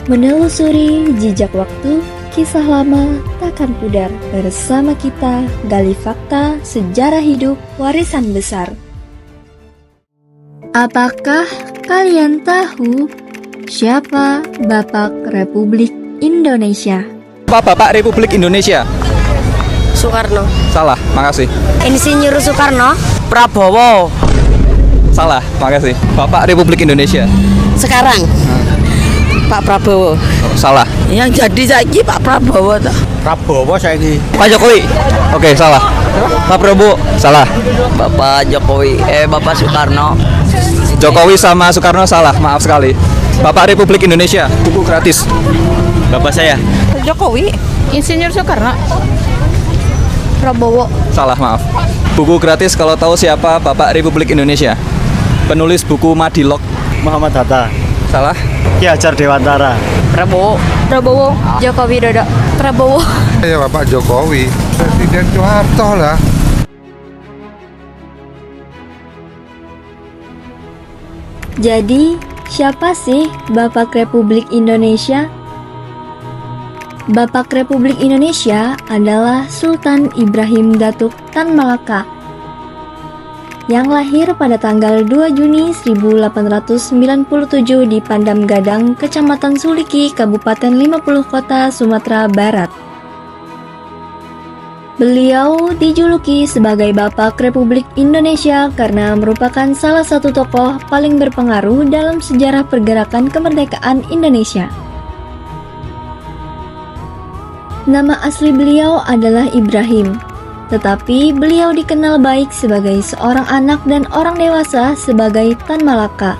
Menelusuri jejak waktu, kisah lama takkan pudar. Bersama kita, gali fakta, sejarah hidup, warisan besar. Apakah kalian tahu siapa Bapak Republik Indonesia? Bapak Republik Indonesia? Soekarno. Salah, makasih. Insinyur Soekarno. Prabowo. Salah, makasih. Bapak Republik Indonesia? Sekarang Pak Prabowo. Salah. Yang jadi saiki Pak Prabowo toh. Prabowo saiki. Pak Jokowi? Oke, salah. Pak Prabowo? Salah. Bapak Jokowi, Bapak Soekarno. Jokowi sama Soekarno salah, maaf sekali. Bapak Republik Indonesia, buku gratis. Bapak saya? Jokowi. Insinyur Soekarno. Prabowo. Salah, maaf. Buku gratis kalau tahu siapa Bapak Republik Indonesia? Penulis buku Madilog. Muhammad Hatta. Salah. Ki Hajar Dewantara. Prabowo. Prabowo. Joko Widodo. Prabowo. Ya Bapak Jokowi, Presiden Soeharto lah. Jadi, siapa sih Bapak Republik Indonesia? Bapak Republik Indonesia adalah Sultan Ibrahim Datuk Tan Malaka yang lahir pada tanggal 2 Juni 1897 di Pandam Gadang, Kecamatan Suliki, Kabupaten 50 Kota, Sumatera Barat. Beliau dijuluki sebagai Bapak Republik Indonesia karena merupakan salah satu tokoh paling berpengaruh dalam sejarah pergerakan kemerdekaan Indonesia. Nama asli beliau adalah Ibrahim, tetapi beliau dikenal baik sebagai seorang anak dan orang dewasa sebagai Tan Malaka.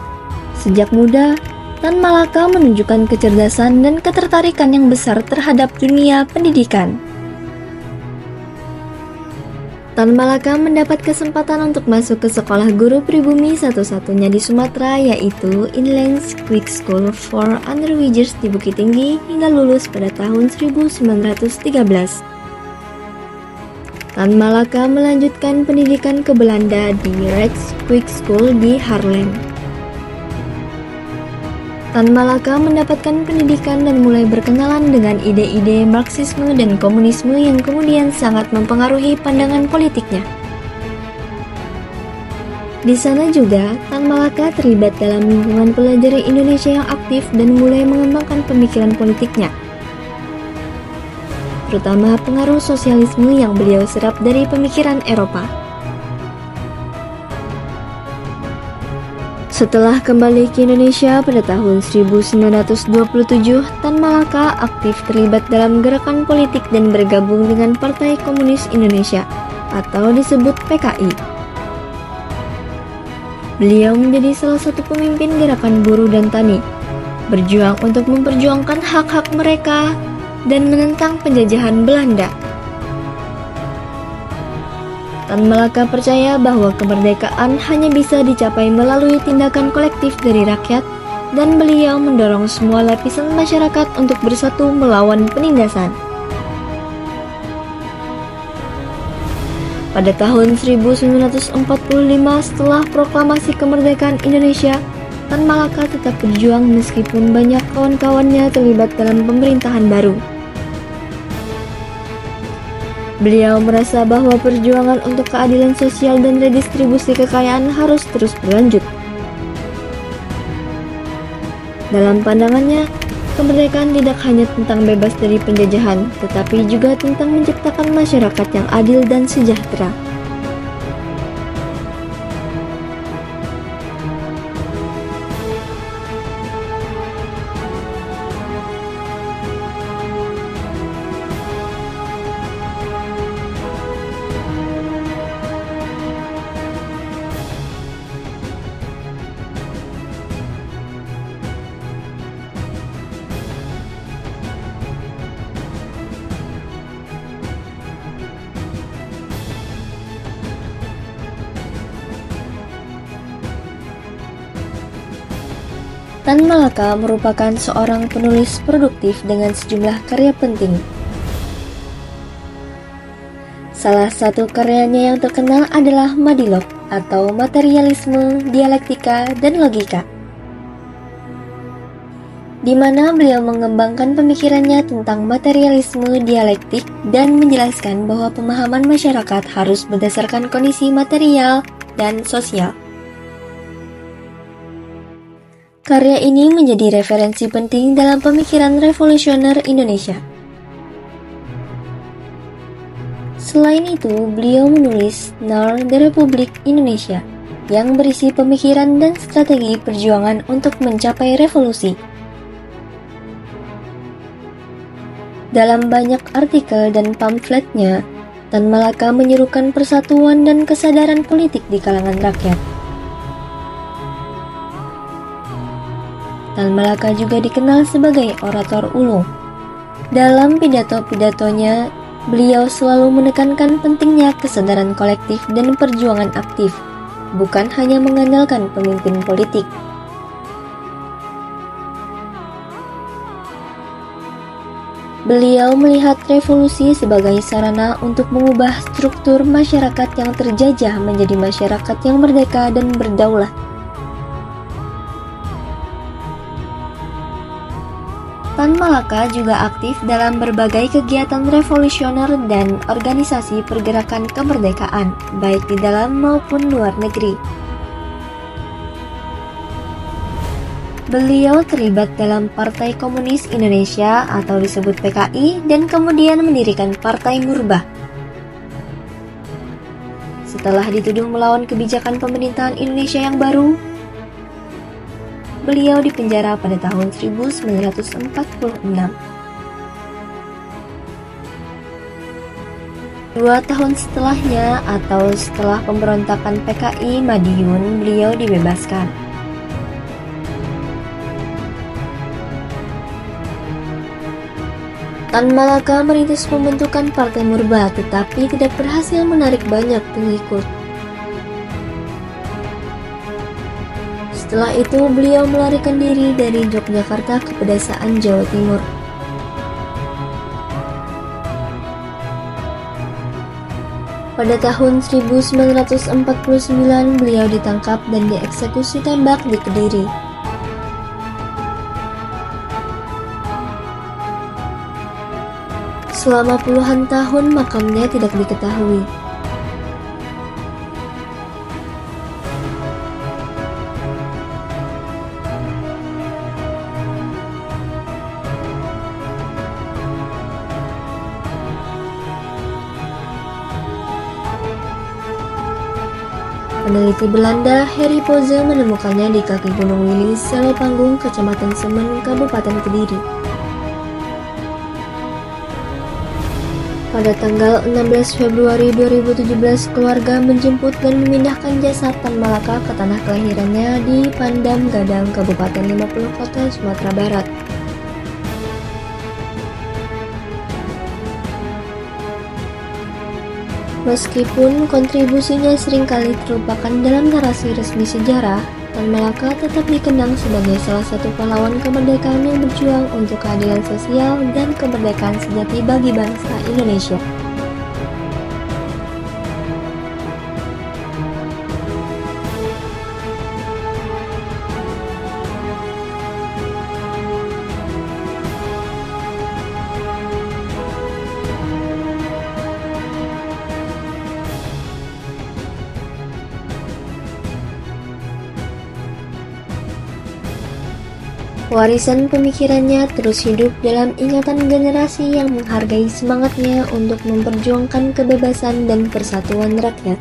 Sejak muda, Tan Malaka menunjukkan kecerdasan dan ketertarikan yang besar terhadap dunia pendidikan. Tan Malaka mendapat kesempatan untuk masuk ke sekolah guru pribumi satu-satunya di Sumatera, yaitu Inland Quick School for Underwijers di Bukit Tinggi hingga lulus pada tahun 1913. Tan Malaka melanjutkan pendidikan ke Belanda di Rex Quick School di Haarlem. Tan Malaka mendapatkan pendidikan dan mulai berkenalan dengan ide-ide Marxisme dan komunisme yang kemudian sangat mempengaruhi pandangan politiknya. Di sana juga, Tan Malaka terlibat dalam lingkungan pelajar Indonesia yang aktif dan mulai mengembangkan pemikiran politiknya, terutama pengaruh sosialisme yang beliau serap dari pemikiran Eropa. Setelah kembali ke Indonesia pada tahun 1927, Tan Malaka aktif terlibat dalam gerakan politik dan bergabung dengan Partai Komunis Indonesia atau disebut PKI. Beliau menjadi salah satu pemimpin gerakan buruh dan tani, berjuang untuk memperjuangkan hak-hak mereka dan menentang penjajahan Belanda. Tan Malaka percaya bahwa kemerdekaan hanya bisa dicapai melalui tindakan kolektif dari rakyat, dan beliau mendorong semua lapisan masyarakat untuk bersatu melawan penindasan. Pada tahun 1945, setelah proklamasi kemerdekaan Indonesia, Tan Malaka tetap berjuang meskipun banyak kawan-kawannya terlibat dalam pemerintahan baru. Beliau merasa bahwa perjuangan untuk keadilan sosial dan redistribusi kekayaan harus terus berlanjut. Dalam pandangannya, kemerdekaan tidak hanya tentang bebas dari penjajahan, tetapi juga tentang menciptakan masyarakat yang adil dan sejahtera. Tan Malaka merupakan seorang penulis produktif dengan sejumlah karya penting. Salah satu karyanya yang terkenal adalah Madilog atau Materialisme, Dialektika, dan Logika. di mana beliau mengembangkan pemikirannya tentang materialisme dialektik dan menjelaskan bahwa pemahaman masyarakat harus berdasarkan kondisi material dan sosial. Karya ini menjadi referensi penting dalam pemikiran revolusioner Indonesia. Selain itu, beliau menulis Nar the Republik Indonesia yang berisi pemikiran dan strategi perjuangan untuk mencapai revolusi. Dalam banyak artikel dan pamfletnya, Tan Malaka menyerukan persatuan dan kesadaran politik di kalangan rakyat. Tan Malaka juga dikenal sebagai orator ulung. Dalam pidato-pidatonya, beliau selalu menekankan pentingnya kesadaran kolektif dan perjuangan aktif, bukan hanya mengandalkan pemimpin politik. Beliau melihat revolusi sebagai sarana untuk mengubah struktur masyarakat yang terjajah menjadi masyarakat yang merdeka dan berdaulat. Tan Malaka juga aktif dalam berbagai kegiatan revolusioner dan organisasi pergerakan kemerdekaan, baik di dalam maupun luar negeri. Beliau terlibat dalam Partai Komunis Indonesia atau disebut PKI dan kemudian mendirikan Partai Murbah. Setelah dituduh melawan kebijakan pemerintahan Indonesia yang baru, beliau dipenjara pada tahun 1946. 2 tahun setelahnya atau setelah pemberontakan PKI Madiun, beliau dibebaskan. Tan Malaka merintis pembentukan Partai Murbah tetapi tidak berhasil menarik banyak pengikut. Setelah itu, beliau melarikan diri dari Yogyakarta ke pedesaan Jawa Timur. Pada tahun 1949, beliau ditangkap dan dieksekusi tembak di Kediri. Selama puluhan tahun, makamnya tidak diketahui. Peneliti Belanda Harry Poze menemukannya di kaki Gunung Wilis, Selopanggung, Kecamatan Semen, Kabupaten Kediri. Pada tanggal 16 Februari 2017, keluarga menjemput dan memindahkan jasad Tan Malaka ke tanah kelahirannya di Pandam Gadang, Kabupaten 50 Kota, Sumatera Barat. Meskipun kontribusinya seringkali terlupakan dalam narasi resmi sejarah, Tan Malaka tetap dikenang sebagai salah satu pahlawan kemerdekaan yang berjuang untuk keadilan sosial dan kemerdekaan sejati bagi bangsa Indonesia. Warisan pemikirannya terus hidup dalam ingatan generasi yang menghargai semangatnya untuk memperjuangkan kebebasan dan persatuan rakyat.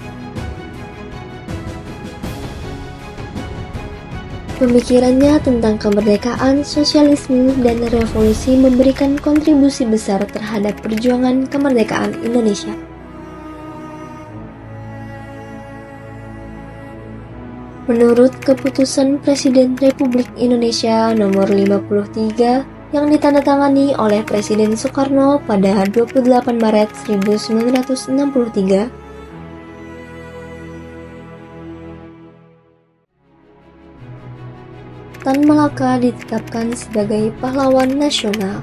Pemikirannya tentang kemerdekaan, sosialisme, dan revolusi memberikan kontribusi besar terhadap perjuangan kemerdekaan Indonesia. Menurut keputusan Presiden Republik Indonesia nomor 53 yang ditandatangani oleh Presiden Soekarno pada 28 Maret 1963, Tan Malaka ditetapkan sebagai pahlawan nasional.